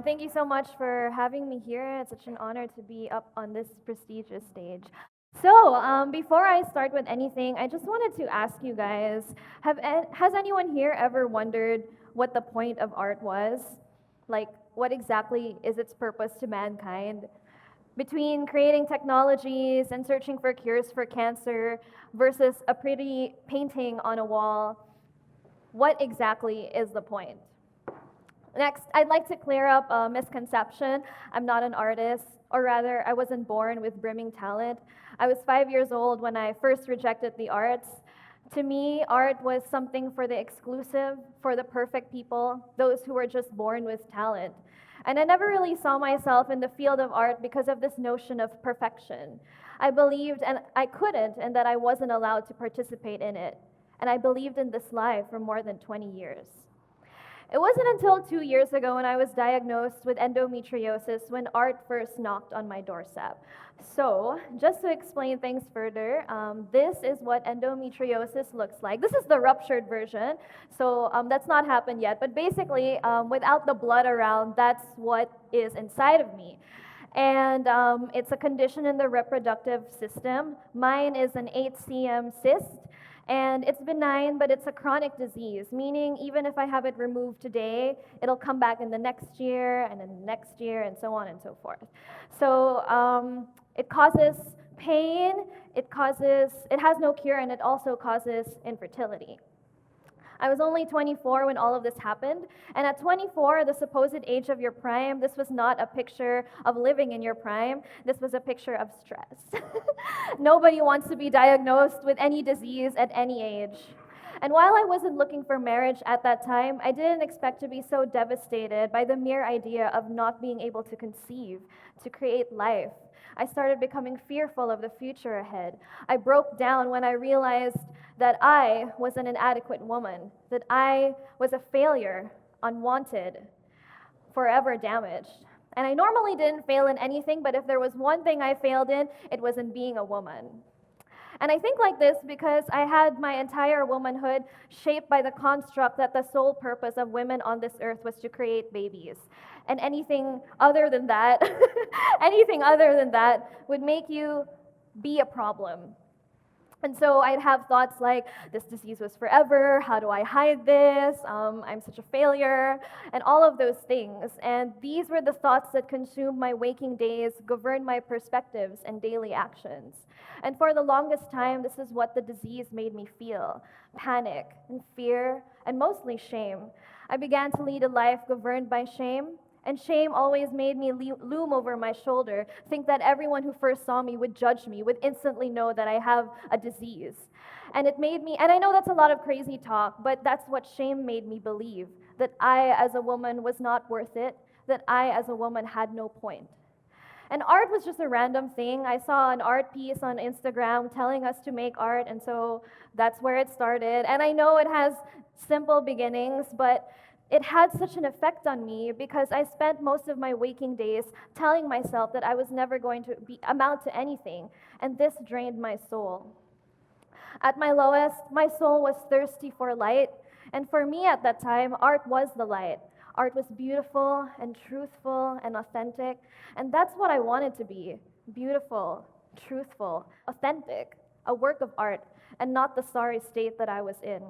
Thank you so much for having me here. It's such an honor to be up on this prestigious stage. Before I start with anything, I just wanted to ask you guys, has anyone here ever wondered what the point of art was? Like, what exactly is its purpose to mankind? Between creating technologies and searching for cures for cancer versus a pretty painting on a wall, what exactly is the point? Next, I'd like to clear up a misconception. I'm not an artist, or rather, I wasn't born with brimming talent. I was 5 years old when I first rejected the arts. To me, art was something for the exclusive, for the perfect people, those who were just born with talent. And I never really saw myself in the field of art because of this notion of perfection. I believed and I couldn't, and that I wasn't allowed to participate in it. And I believed in this lie for more than 20 years. It wasn't until 2 years ago when I was diagnosed with endometriosis when art first knocked on my doorstep. So, just to explain things further, this is what endometriosis looks like. This is the ruptured version, so that's not happened yet. But basically, without the blood around, that's what is inside of me. And it's a condition in the reproductive system. Mine is an 8 cm cyst. And it's benign, but it's a chronic disease, meaning even if I have it removed today, it'll come back in the next year, and then the next year, and so on and so forth. So it causes pain, it has no cure, and it also causes infertility. I was only 24 when all of this happened, and at 24, the supposed age of your prime, this was not a picture of living in your prime, this was a picture of stress. Nobody wants to be diagnosed with any disease at any age. And while I wasn't looking for marriage at that time, I didn't expect to be so devastated by the mere idea of not being able to conceive, to create life. I started becoming fearful of the future ahead. I broke down when I realized that I was an inadequate woman, that I was a failure, unwanted, forever damaged. And I normally didn't fail in anything, but if there was one thing I failed in, it was in being a woman. And I think like this because I had my entire womanhood shaped by the construct that the sole purpose of women on this earth was to create babies. And anything other than that, anything other than that would make you be a problem. And so I'd have thoughts like, this disease was forever, how do I hide this, I'm such a failure, and all of those things. And these were the thoughts that consumed my waking days, governed my perspectives and daily actions. And for the longest time, this is what the disease made me feel: panic and fear, and mostly shame. I began to lead a life governed by shame. And shame always made me loom over my shoulder, think that everyone who first saw me would judge me, would instantly know that I have a disease. And it made me, and I know that's a lot of crazy talk, but that's what shame made me believe, that I as a woman was not worth it, that I as a woman had no point. And art was just a random thing. I saw an art piece on Instagram telling us to make art, and so that's where it started. And I know it has simple beginnings, but it had such an effect on me because I spent most of my waking days telling myself that I was never going to amount to anything, and this drained my soul. At my lowest, my soul was thirsty for light, and for me at that time, art was the light. Art was beautiful and truthful and authentic, and that's what I wanted to be: beautiful, truthful, authentic, a work of art, and not the sorry state that I was in.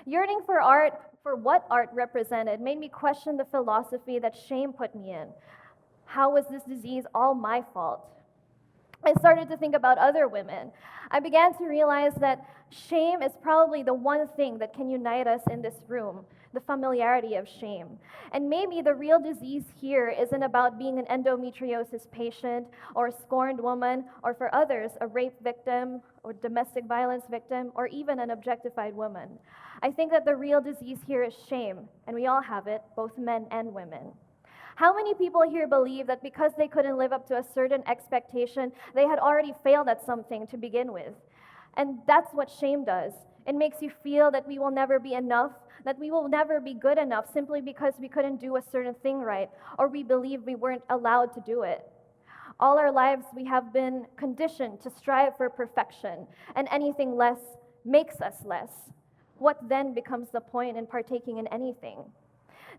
Yearning for art, for what art represented, made me question the philosophy that shame put me in. How was this disease all my fault? I started to think about other women. I began to realize that shame is probably the one thing that can unite us in this room, the familiarity of shame. And maybe the real disease here isn't about being an endometriosis patient or a scorned woman, or for others, a rape victim or domestic violence victim, or even an objectified woman. I think that the real disease here is shame, and we all have it, both men and women. How many people here believe that because they couldn't live up to a certain expectation, they had already failed at something to begin with? And that's what shame does. It makes you feel that we will never be enough, that we will never be good enough simply because we couldn't do a certain thing right, or we believe we weren't allowed to do it. All our lives, we have been conditioned to strive for perfection, and anything less makes us less. What then becomes the point in partaking in anything?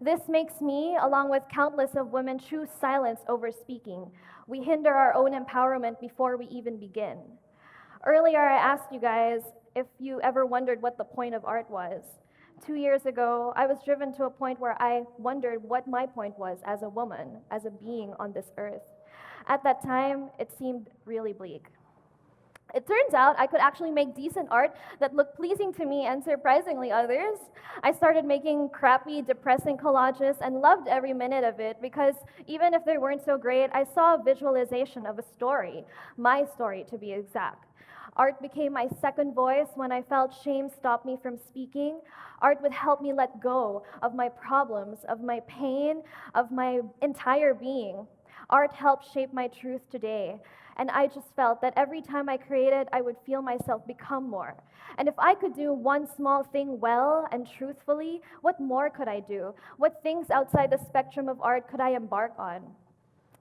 This makes me, along with countless of women, choose silence over speaking. We hinder our own empowerment before we even begin. Earlier, I asked you guys if you ever wondered what the point of art was. 2 years ago, I was driven to a point where I wondered what my point was as a woman, as a being on this earth. At that time, it seemed really bleak. It turns out I could actually make decent art that looked pleasing to me and surprisingly others. I started making crappy, depressing collages and loved every minute of it because even if they weren't so great, I saw a visualization of a story, my story to be exact. Art became my second voice when I felt shame stop me from speaking. Art would help me let go of my problems, of my pain, of my entire being. Art helped shape my truth today. And I just felt that every time I created, I would feel myself become more. And if I could do one small thing well and truthfully, what more could I do? What things outside the spectrum of art could I embark on?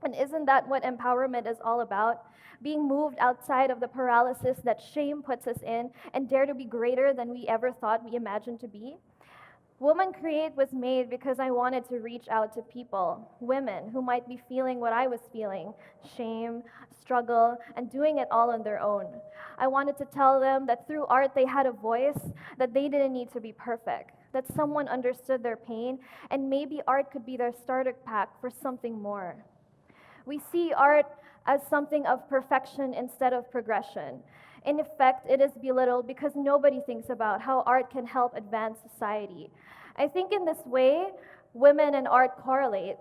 And isn't that what empowerment is all about? Being moved outside of the paralysis that shame puts us in and dare to be greater than we ever thought we imagined to be? Woman Create was made because I wanted to reach out to people, women who might be feeling what I was feeling, shame, struggle, and doing it all on their own. I wanted to tell them that through art they had a voice, that they didn't need to be perfect, that someone understood their pain, and maybe art could be their starter pack for something more. We see art as something of perfection instead of progression. In effect, it is belittled because nobody thinks about how art can help advance society. I think in this way, women and art correlate.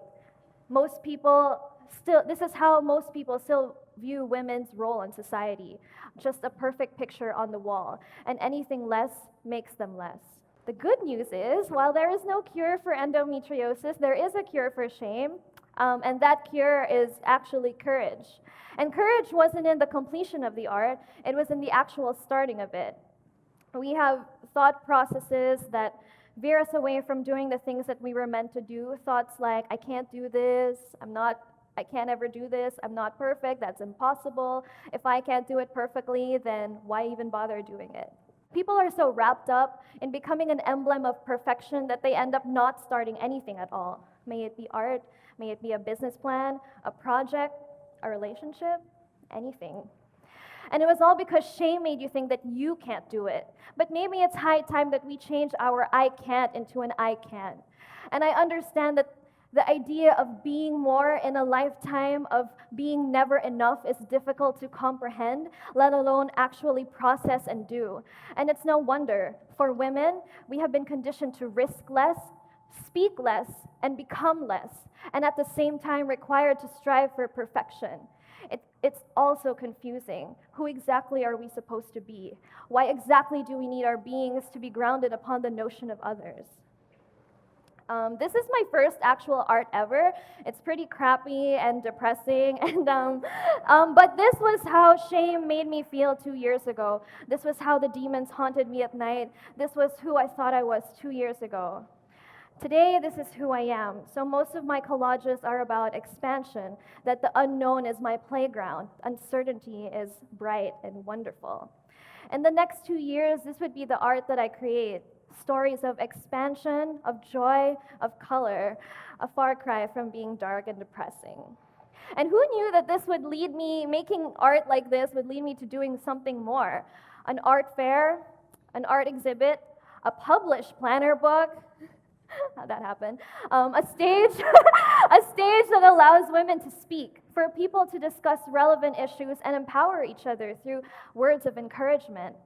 This is how most people still view women's role in society, just a perfect picture on the wall, and anything less makes them less. The good news is, while there is no cure for endometriosis, there is a cure for shame, and that cure is actually courage. And courage wasn't in the completion of the art, it was in the actual starting of it. We have thought processes that veer us away from doing the things that we were meant to do. Thoughts like, I can't do this, I can't ever do this, I'm not perfect, that's impossible. If I can't do it perfectly, then why even bother doing it? People are so wrapped up in becoming an emblem of perfection that they end up not starting anything at all. May it be art, may it be a business plan, a project, a relationship, anything. And it was all because shame made you think that you can't do it. But maybe it's high time that we change our I can't into an I can. And I understand that the idea of being more in a lifetime of being never enough is difficult to comprehend, let alone actually process and do. And it's no wonder. For women, we have been conditioned to risk less, speak less, and become less, and at the same time required to strive for perfection. It's also confusing. Who exactly are we supposed to be? Why exactly do we need our beings to be grounded upon the notion of others? This is my first actual art ever. It's pretty crappy and depressing, but this was how shame made me feel 2 years ago. This was how the demons haunted me at night. This was who I thought I was 2 years ago. Today, this is who I am. So most of my collages are about expansion, that the unknown is my playground. Uncertainty is bright and wonderful. In the next 2 years, this would be the art that I create. Stories of expansion, of joy, of color, a far cry from being dark and depressing. And who knew that this would lead me, making art like this would lead me to doing something more? An art fair, an art exhibit, a published planner book. How'd that happen? A stage, a stage that allows women to speak, for people to discuss relevant issues and empower each other through words of encouragement.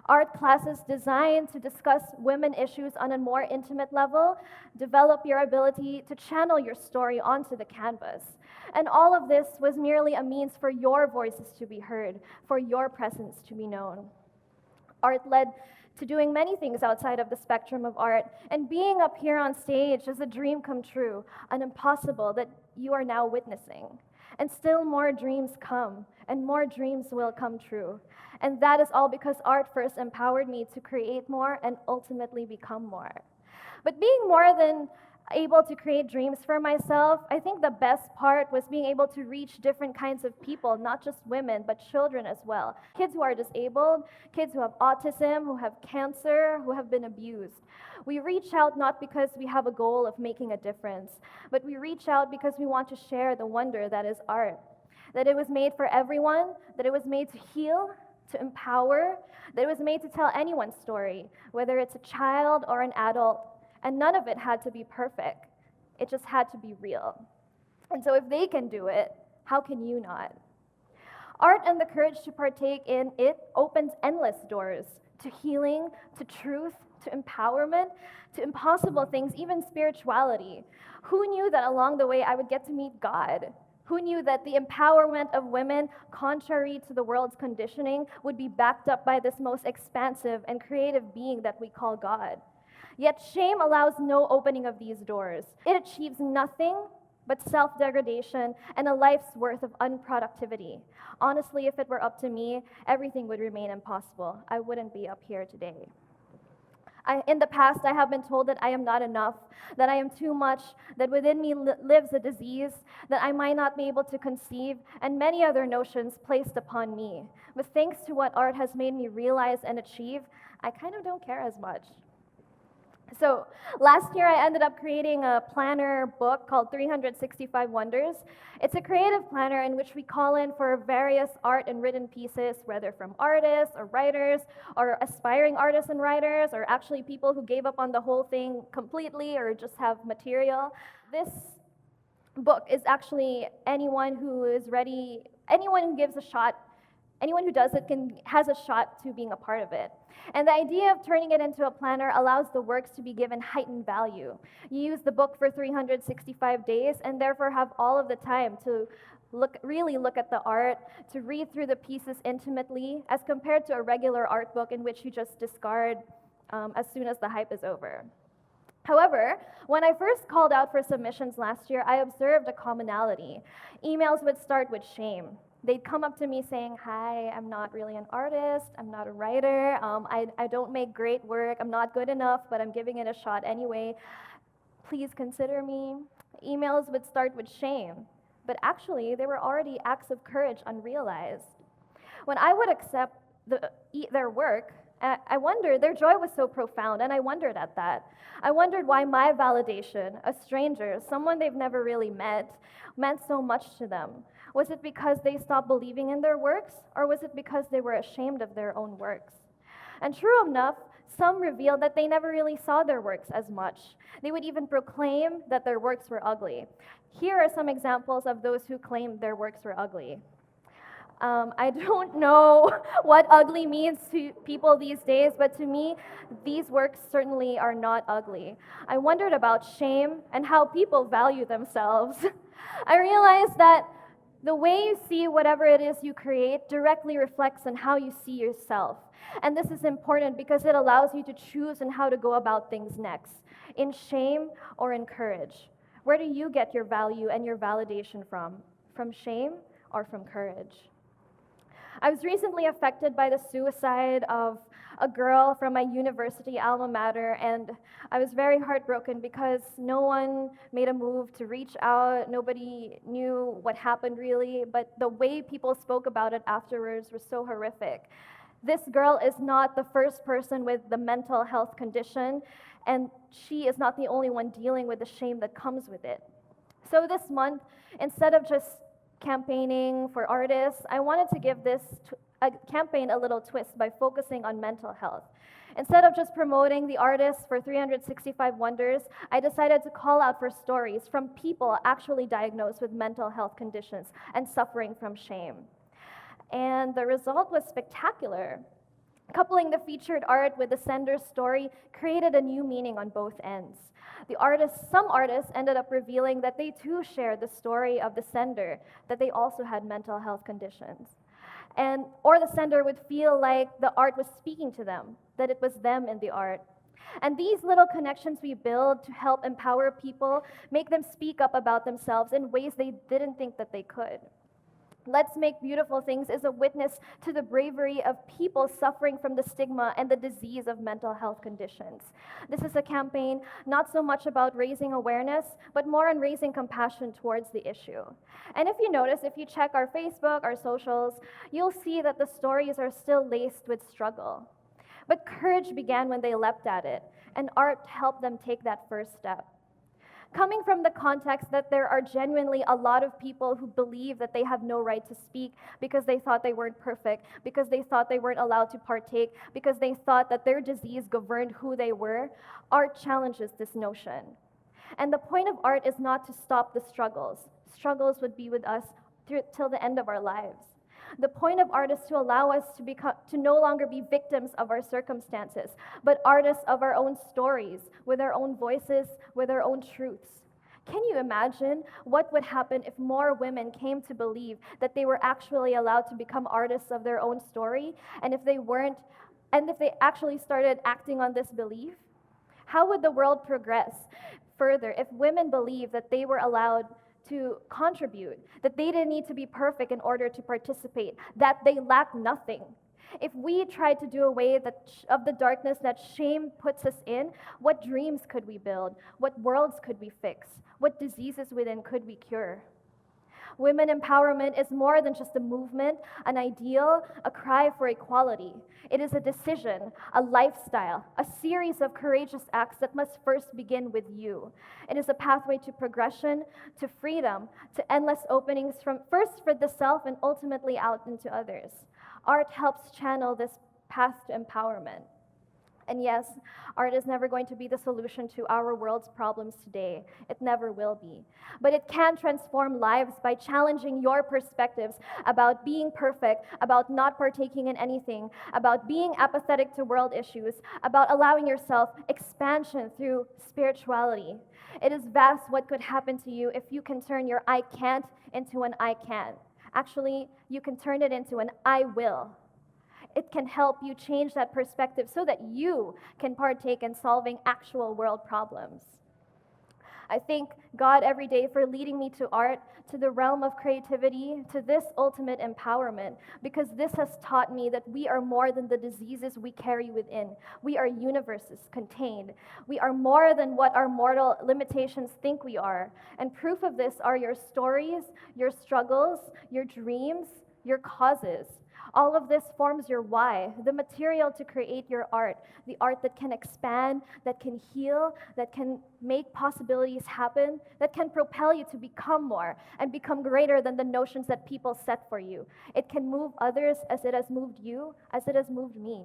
Art classes designed to discuss women issues on a more intimate level, develop your ability to channel your story onto the canvas. And all of this was merely a means for your voices to be heard, for your presence to be known. Art led to doing many things outside of the spectrum of art, and being up here on stage is a dream come true, an impossible that you are now witnessing. And still more dreams come, and more dreams will come true. And that is all because art first empowered me to create more and ultimately become more. But being more than able to create dreams for myself, I think the best part was being able to reach different kinds of people, not just women, but children as well. Kids who are disabled, kids who have autism, who have cancer, who have been abused. We reach out not because we have a goal of making a difference, but we reach out because we want to share the wonder that is art. That it was made for everyone, that it was made to heal, to empower, that it was made to tell anyone's story, whether it's a child or an adult, and none of it had to be perfect. It just had to be real. And so if they can do it, how can you not? Art and the courage to partake in it opens endless doors to healing, to truth, to empowerment, to impossible things, even spirituality. Who knew that along the way I would get to meet God? Who knew that the empowerment of women, contrary to the world's conditioning, would be backed up by this most expansive and creative being that we call God? Yet shame allows no opening of these doors. It achieves nothing but self-degradation and a life's worth of unproductivity. Honestly, if it were up to me, everything would remain impossible. I wouldn't be up here today. In the past, I have been told that I am not enough, that I am too much, that within me lives a disease, that I might not be able to conceive, and many other notions placed upon me. But thanks to what art has made me realize and achieve, I kind of don't care as much. So last year, I ended up creating a planner book called 365 Wonders. It's a creative planner in which we call in for various art and written pieces, whether from artists or writers or aspiring artists and writers, or actually people who gave up on the whole thing completely or just have material. This book is actually anyone who is ready, anyone who gives a shot, anyone who does it has a shot to being a part of it. And the idea of turning it into a planner allows the works to be given heightened value. You use the book for 365 days and therefore have all of the time to really look at the art, to read through the pieces intimately, as compared to a regular art book in which you just discard as soon as the hype is over. However, when I first called out for submissions last year, I observed a commonality. Emails would start with shame. They'd come up to me saying, "Hi, I'm not really an artist, I'm not a writer, I don't make great work, I'm not good enough, but I'm giving it a shot anyway. Please consider me." Emails would start with shame, but actually they were already acts of courage unrealized. When I would accept their work, I wondered, their joy was so profound, and I wondered at that. I wondered why my validation, a stranger, someone they've never really met, meant so much to them. Was it because they stopped believing in their works, or was it because they were ashamed of their own works? And true enough, some revealed that they never really saw their works as much. They would even proclaim that their works were ugly. Here are some examples of those who claimed their works were ugly. I don't know what ugly means to people these days, but to me, these works certainly are not ugly. I wondered about shame and how people value themselves. I realized that the way you see whatever it is you create directly reflects on how you see yourself. And this is important because it allows you to choose on how to go about things next, in shame or in courage. Where do you get your value and your validation from? From shame or from courage? I was recently affected by the suicide of a girl from my university alma mater, and I was very heartbroken because no one made a move to reach out. Nobody knew what happened really, but the way people spoke about it afterwards was so horrific. This girl is not the first person with the mental health condition, and she is not the only one dealing with the shame that comes with it. So this month, instead of just campaigning for artists, I wanted to give this campaign a little twist by focusing on mental health. Instead of just promoting the artists for 365 Wonders, I decided to call out for stories from people actually diagnosed with mental health conditions and suffering from shame. And the result was spectacular. Coupling the featured art with the sender's story created a new meaning on both ends. Some artists ended up revealing that they too shared the story of the sender, that they also had mental health conditions. Or the sender would feel like the art was speaking to them, that it was them in the art. And these little connections we build to help empower people, make them speak up about themselves in ways they didn't think that they could. Let's Make Beautiful Things is a witness to the bravery of people suffering from the stigma and the disease of mental health conditions. This is a campaign not so much about raising awareness, but more on raising compassion towards the issue. And if you notice, if you check our Facebook, our socials, you'll see that the stories are still laced with struggle. But courage began when they leapt at it, and art helped them take that first step. Coming from the context that there are genuinely a lot of people who believe that they have no right to speak because they thought they weren't perfect, because they thought they weren't allowed to partake, because they thought that their disease governed who they were, art challenges this notion. And the point of art is not to stop the struggles. Struggles would be with us till the end of our lives. The point of art is to allow us to no longer be victims of our circumstances, but artists of our own stories, with our own voices, with our own truths. Can you imagine what would happen if more women came to believe that they were actually allowed to become artists of their own story, and if they weren't, and if they actually started acting on this belief? How would the world progress further if women believed that they were allowed to contribute, that they didn't need to be perfect in order to participate, that they lack nothing? If we tried to do away of the darkness that shame puts us in, what dreams could we build? What worlds could we fix? What diseases within could we cure? Women empowerment is more than just a movement, an ideal, a cry for equality. It is a decision, a lifestyle, a series of courageous acts that must first begin with you. It is a pathway to progression, to freedom, to endless openings from first for the self and ultimately out into others. Art helps channel this path to empowerment. And yes, art is never going to be the solution to our world's problems today. It never will be. But it can transform lives by challenging your perspectives about being perfect, about not partaking in anything, about being apathetic to world issues, about allowing yourself expansion through spirituality. It is vast what could happen to you if you can turn your I can't into an I can. Actually, you can turn it into an I will. It can help you change that perspective so that you can partake in solving actual world problems. I thank God every day for leading me to art, to the realm of creativity, to this ultimate empowerment, because this has taught me that we are more than the diseases we carry within. We are universes contained. We are more than what our mortal limitations think we are. And proof of this are your stories, your struggles, your dreams, your causes. All of this forms your why, the material to create your art, the art that can expand, that can heal, that can make possibilities happen, that can propel you to become more and become greater than the notions that people set for you. It can move others as it has moved you, as it has moved me.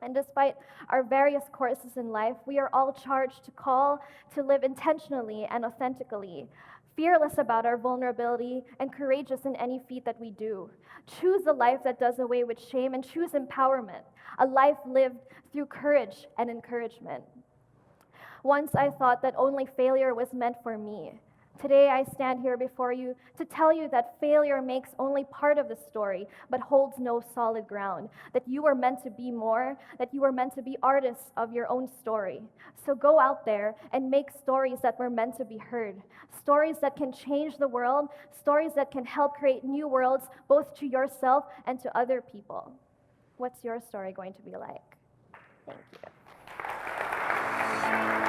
And despite our various courses in life, we are all charged to call to live intentionally and authentically, fearless about our vulnerability, and courageous in any feat that we do. Choose a life that does away with shame and choose empowerment, a life lived through courage and encouragement. Once I thought that only failure was meant for me. Today I stand here before you to tell you that failure makes only part of the story, but holds no solid ground, that you are meant to be more, that you are meant to be artists of your own story. So go out there and make stories that were meant to be heard, stories that can change the world, stories that can help create new worlds, both to yourself and to other people. What's your story going to be like? Thank you.